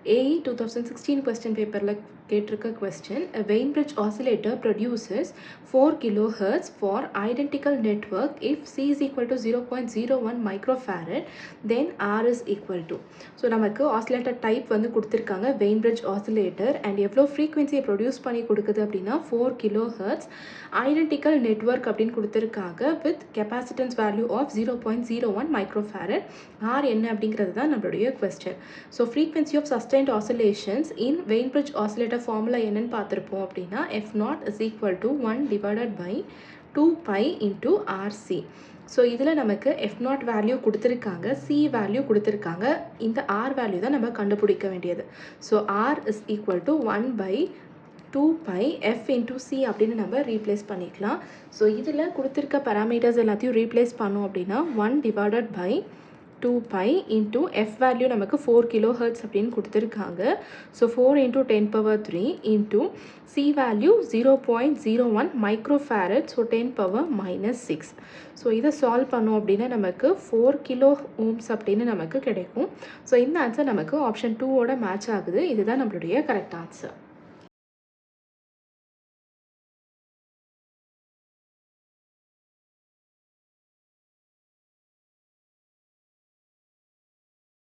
AE 2016 question paperல கேட்டிருக்க question, a Wien bridge oscillator produces 4 kilohertz for identical network if C is equal to 0.01 microfarad, then R is equal to. So நமக்கு oscillator type வந்து கொடுத்துருக்காங்க Wien bridge oscillator and எவ்வளோ frequency produce பண்ணி கொடுக்குது அப்படின்னா 4 kilohertz identical network அப்படின்னு கொடுத்துருக்காங்க with capacitance value of 0.01 microfarad. R என்ன அப்படிங்கிறது தான் நம்மளுடைய question. So frequency of sustained oscillations in Wien bridge oscillator formula என்னன்னு பார்த்திருப்போம் அப்படின்னா F0 is equal to 1 divided by 2 pi into RC. So இதில் நமக்கு F0 வேல்யூ கொடுத்துருக்காங்க, C வேல்யூ கொடுத்துருக்காங்க, இந்த R வேல்யூ தான் நம்ம கண்டுபிடிக்க வேண்டியது. So R is equal to 1 by 2 pi F into C அப்படின்னு நம்ம ரீப்ளேஸ் பண்ணிக்கலாம். ஸோ இதில் கொடுத்துருக்க பேராமீட்டர்ஸ் எல்லாத்தையும் ரீப்ளேஸ் பண்ணோம் அப்படின்னா 1 divided by 2 pi into F value நமக்கு 4 kilohertz அப்படின்னு கொடுத்துருக்காங்க. So 4 into 10 power 3 into C value 0.01 microfarad, so 10 power minus 6. So இதை சால்வ் பண்ணோம் அப்படின்னா நமக்கு 4 kilo ohms அப்படின்னு நமக்கு கிடைக்கும். ஸோ இந்த ஆன்சர் நமக்கு ஆப்ஷன் 2ஓட மேட்ச் ஆகுது. இதுதான் நம்மளுடைய கரெக்ட் ஆன்சர்.